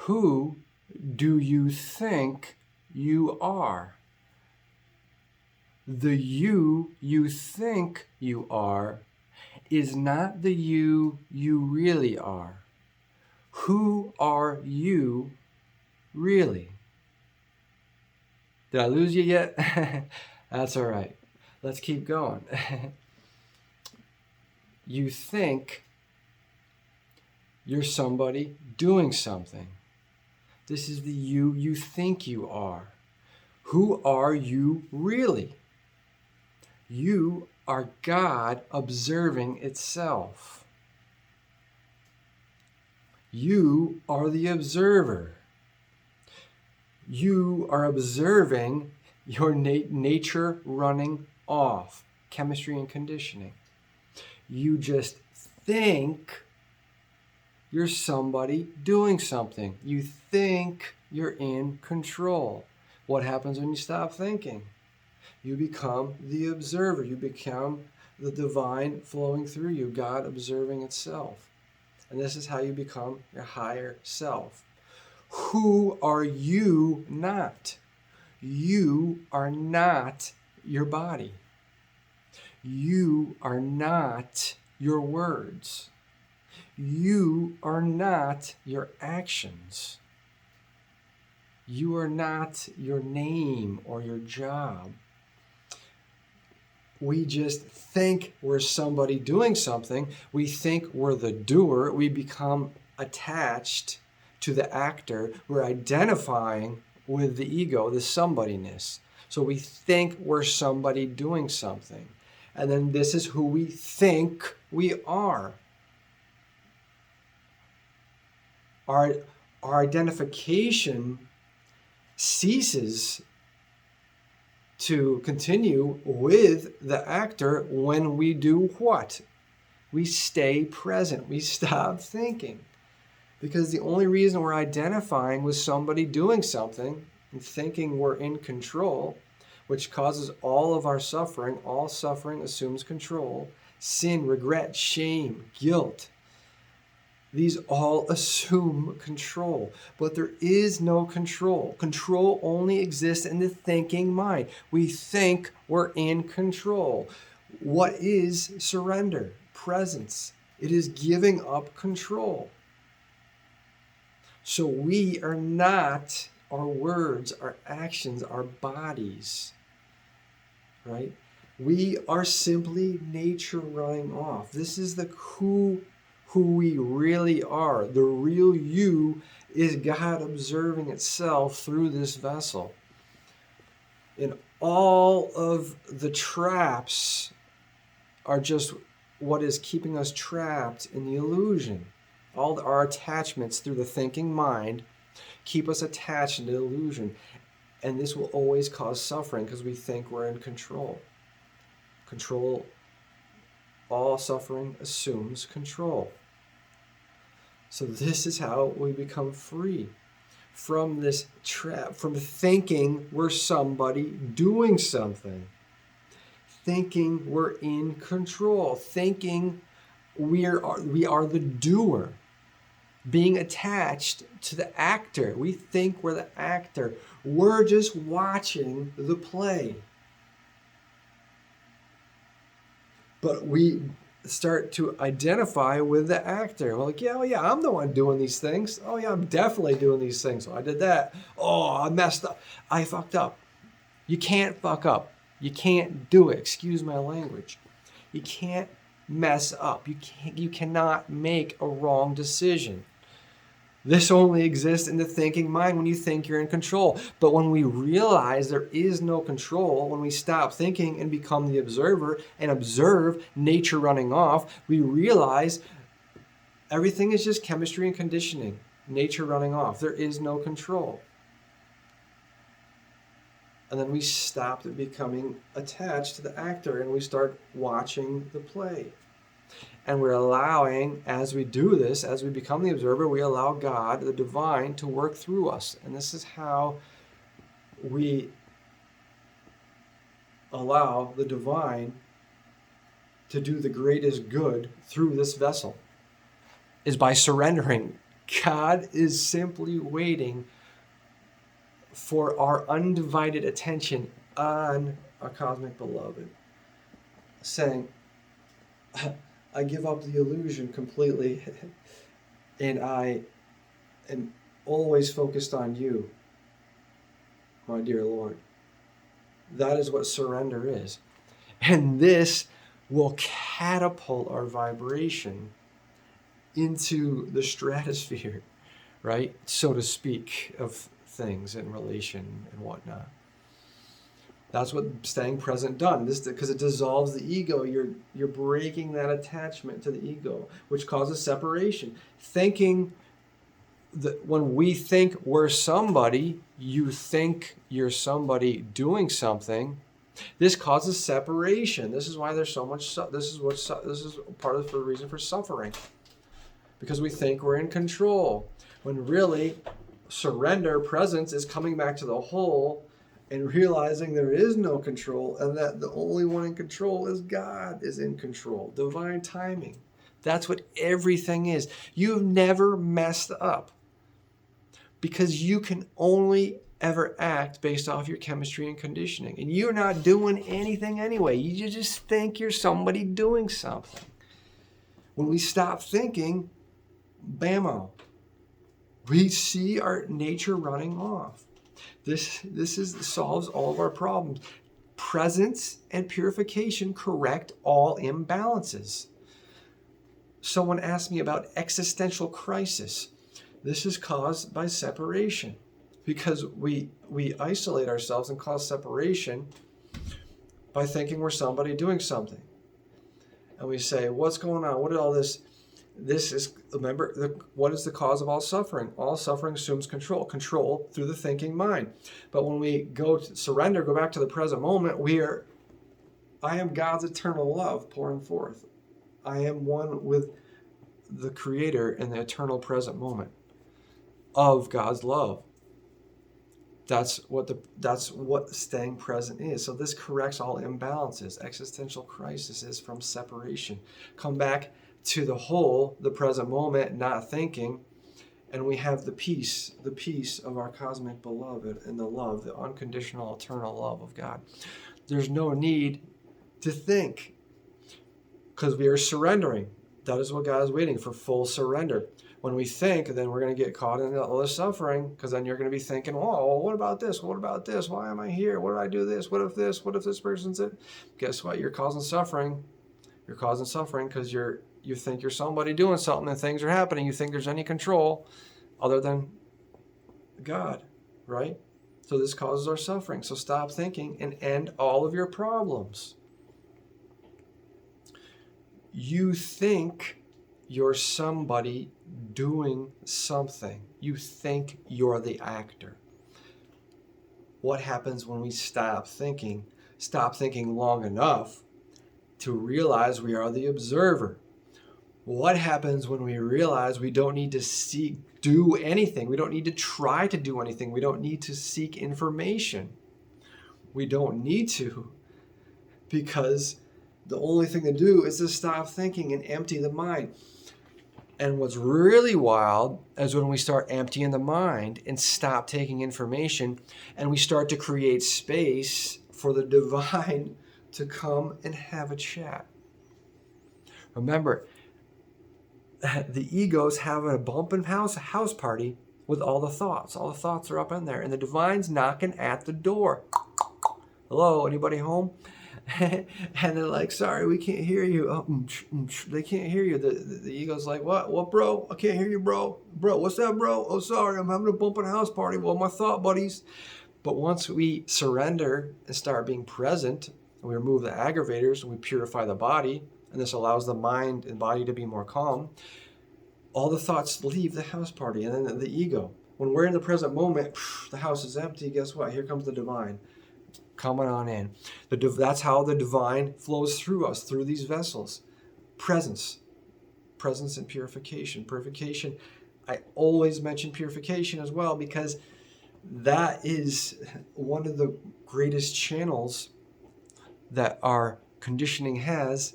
Who do you think you are? The you think you are is not the you really are. Who are you really? Did I lose you yet? That's all right. Let's keep going. You think you're somebody doing something. This is the you think you are. Who are you really? You are God observing itself. You are the observer. You are observing your nature running off, chemistry and conditioning. You just think you're somebody doing something. You think you're in control. What happens when you stop thinking? You become the observer. You become the divine flowing through you, God observing itself. And this is how you become your higher self. Who are you not? You are not your body. You are not your words. You are not your actions. You are not your name or your job. We just think we're somebody doing something. We think we're the doer. We become attached to the actor. We're identifying with the ego, the somebodyness. So we think we're somebody doing something. And then this is who we think we are. Our identification ceases to continue with the actor when we do what? We stay present. We stop thinking. Because the only reason we're identifying with somebody doing something and thinking we're in control, which causes all of our suffering, all suffering assumes control, sin, regret, shame, guilt. These all assume control, but there is no control. Control only exists in the thinking mind. We think we're in control. What is surrender? Presence. It is giving up control. So we are not our words, our actions, our bodies, right? We are simply nature running off. This is the who we really are. The real you is God observing itself through this vessel. And all of the traps are just what is keeping us trapped in the illusion. All our attachments through the thinking mind keep us attached in the illusion. And this will always cause suffering because we think we're in control. Control, all suffering assumes control. So this is how we become free from this trap, from thinking we're somebody doing something, thinking we're in control, thinking we are the doer, being attached to the actor. We think we're the actor. We're just watching the play. But we start to identify with the actor. We're like, yeah, oh yeah, I'm the one doing these things. Oh yeah, I'm definitely doing these things. So I did that. Oh, I messed up. I fucked up. You can't fuck up. You can't do it. Excuse my language. You can't mess up. You cannot make a wrong decision. This only exists in the thinking mind when you think you're in control. But when we realize there is no control, when we stop thinking and become the observer and observe nature running off, we realize everything is just chemistry and conditioning, nature running off. There is no control. And then we stop becoming attached to the actor and we start watching the play. And we're allowing, as we do this, as we become the observer, we allow God, the divine, to work through us. And this is how we allow the divine to do the greatest good through this vessel, is by surrendering God is simply waiting for our undivided attention on our cosmic beloved, saying, I give up the illusion completely, and I am always focused on you, my dear Lord. That is what surrender is. And this will catapult our vibration into the stratosphere, right? So to speak, of things and relation and whatnot. That's what staying present done. This because it dissolves the ego. You're breaking that attachment to the ego, which causes separation. Thinking that when we think we're somebody, you think you're somebody doing something. This causes separation. This is why there's so much. This is part of the reason for suffering, because we think we're in control, when really surrender, presence, is coming back to the whole and realizing there is no control, and that the only one in control is God is in control. Divine timing. That's what everything is. You've never messed up, because you can only ever act based off your chemistry and conditioning. And you're not doing anything anyway. You just think you're somebody doing something. When we stop thinking, bammo, we see our nature running off. This solves all of our problems. Presence and purification correct all imbalances. Someone asked me about existential crisis. This is caused by separation, because we isolate ourselves and cause separation by thinking we're somebody doing something. And we say, what's going on? What is all this? This is, remember, what is the cause of all suffering? All suffering assumes control through the thinking mind. But when we go to surrender, go back to the present moment, I am God's eternal love pouring forth. I am one with the Creator in the eternal present moment of God's love. That's what staying present is. So this corrects all imbalances. Existential crisis is from separation. Come back to the whole, the present moment, not thinking, and we have the peace of our cosmic beloved, and the love, the unconditional, eternal love of God. There's no need to think, because we are surrendering. That is what God is waiting for, full surrender. When we think, then we're going to get caught in all the suffering, because then you're going to be thinking, oh, what about this? What about this? Why am I here? What did I do this? What if this? What if this person's it? Guess what? You're causing suffering. You're causing suffering because you think you're somebody doing something and things are happening. You think there's any control other than God, right? So this causes our suffering. So stop thinking and end all of your problems. You think you're somebody doing something. You think you're the actor. What happens when we stop thinking long enough to realize we are the observer? What happens when we realize we don't need to do anything? We don't need to try to do anything. We don't need to seek information. We don't need to, because the only thing to do is to stop thinking and empty the mind. And what's really wild is when we start emptying the mind and stop taking information, and we start to create space for the divine to come and have a chat. Remember, the ego's having a bumping house party with all the thoughts. All the thoughts are up in there, and the divine's knocking at the door. Hello, anybody home? And they're like, sorry, we can't hear you. They can't hear you. The ego's like, what, bro? I can't hear you, bro. Bro, what's that, bro? Oh, sorry, I'm having a bumping house party with all my thought buddies. But once we surrender and start being present, and we remove the aggravators, and we purify the body, and this allows the mind and body to be more calm, all the thoughts leave the house party, and then the ego. When we're in the present moment, the house is empty. Guess what? Here comes the divine coming on in. That's how the divine flows through us, through these vessels. Presence and purification. Purification, I always mention purification as well, because that is one of the greatest channels that our conditioning has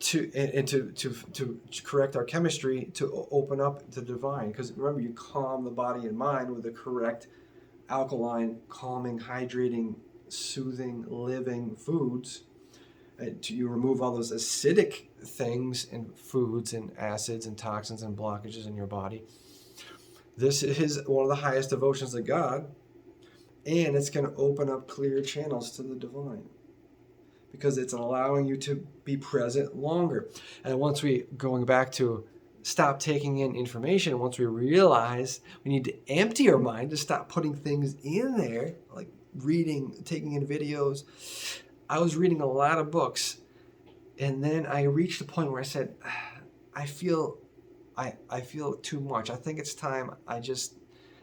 to correct our chemistry, to open up the divine. Because remember, you calm the body and mind with the correct alkaline, calming, hydrating, soothing, living foods. You remove all those acidic things in foods and acids and toxins and blockages in your body. This is one of the highest devotions to God, and it's going to open up clear channels to the divine, because it's allowing you to be present longer. And once we, going back to stop taking in information, once we realize we need to empty our mind, to stop putting things in there, like reading, taking in videos. I was reading a lot of books, and then I reached a point where I said, I feel too much. I think it's time I just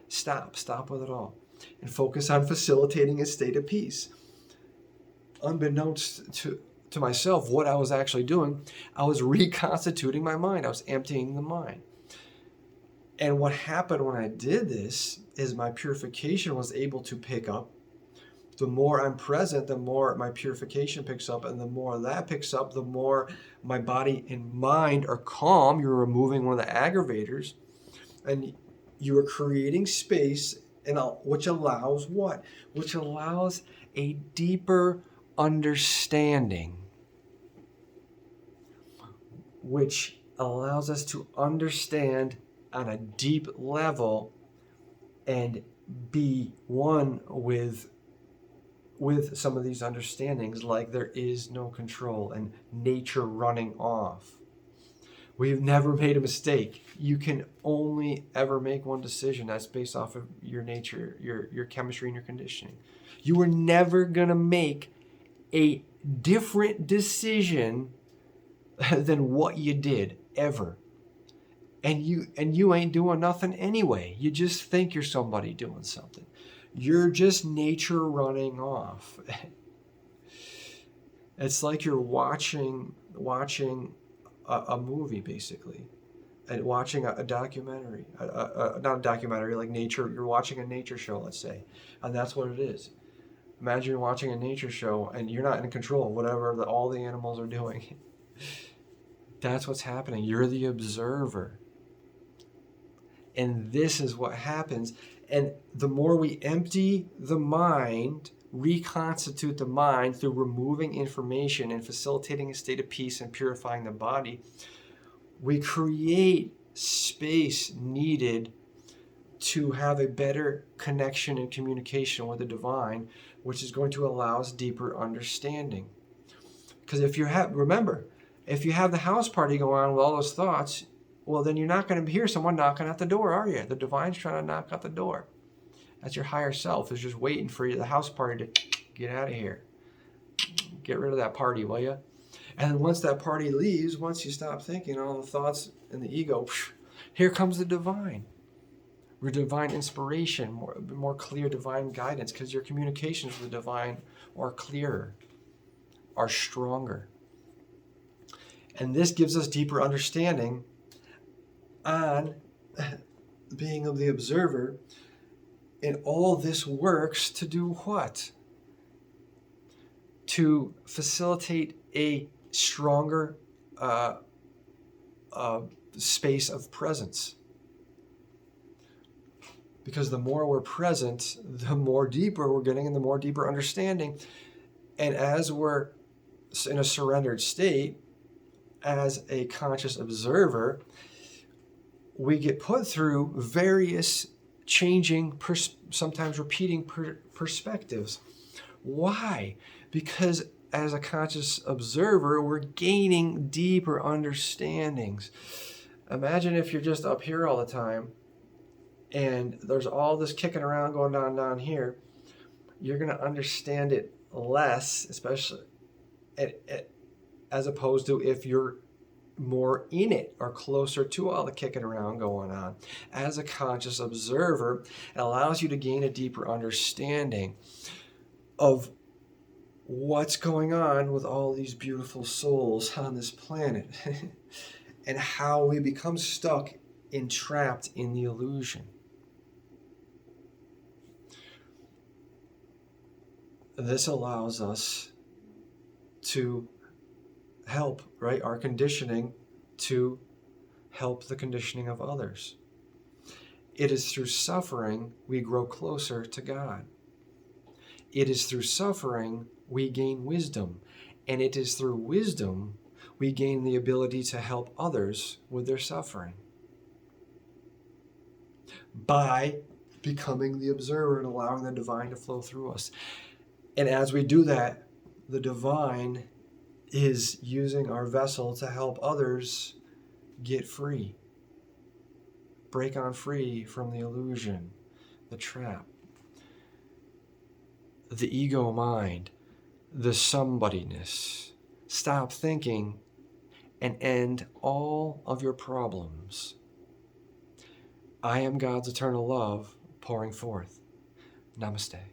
stop with it all and focus on facilitating a state of peace. Unbeknownst to myself, what I was actually doing, I was reconstituting my mind. I was emptying the mind. And what happened when I did this is my purification was able to pick up. The more I'm present, the more my purification picks up. And the more that picks up, the more my body and mind are calm. You're removing one of the aggravators. And you are creating space, which allows what? Which allows a deeper understanding, which allows us to understand on a deep level and be one with some of these understandings, like there is no control and nature running off. We've never made a mistake. You can only ever make one decision. That's based off of your nature, your chemistry, and your conditioning. You were never going to make a different decision than what you did, ever. And you ain't doing nothing anyway. You just think you're somebody doing something. You're just nature running off. It's like you're watching a movie, basically, and watching a documentary, not a documentary, like nature. You're watching a nature show, let's say, and that's what it is. Imagine you're watching a nature show and you're not in control of whatever all the animals are doing. That's what's happening. You're the observer. And this is what happens. And the more we empty the mind, reconstitute the mind through removing information and facilitating a state of peace and purifying the body, we create space needed to have a better connection and communication with the divine, which is going to allow us deeper understanding. Because if you have the house party going on with all those thoughts, well, then you're not going to hear someone knocking at the door, are you? The divine's trying to knock at the door. That's your higher self is just waiting for you, the house party, to get out of here. Get rid of that party, will you? And once that party leaves, once you stop thinking all the thoughts and the ego, here comes the divine. Divine inspiration, more clear divine guidance, because your communications with the divine are clearer, are stronger. And this gives us deeper understanding on being of the observer. And all this works to do what? To facilitate a stronger space of presence. Because the more we're present, the more deeper we're getting and the more deeper understanding. And as we're in a surrendered state, as a conscious observer, we get put through various changing, sometimes repeating perspectives. Why? Because as a conscious observer, we're gaining deeper understandings. Imagine if you're just up here all the time, and there's all this kicking around going on down here. You're going to understand it less, especially as opposed to if you're more in it or closer to all the kicking around going on. As a conscious observer, it allows you to gain a deeper understanding of what's going on with all these beautiful souls on this planet and how we become stuck, entrapped in the illusion. This allows us to help, right? Our conditioning to help the conditioning of others. It is through suffering we grow closer to God. It is through suffering we gain wisdom. And it is through wisdom we gain the ability to help others with their suffering. By becoming the observer and allowing the divine to flow through us. And as we do that, the divine is using our vessel to help others get free. Break on free from the illusion, the trap, the ego mind, the somebodyness. Stop thinking and end all of your problems. I am God's eternal love pouring forth. Namaste.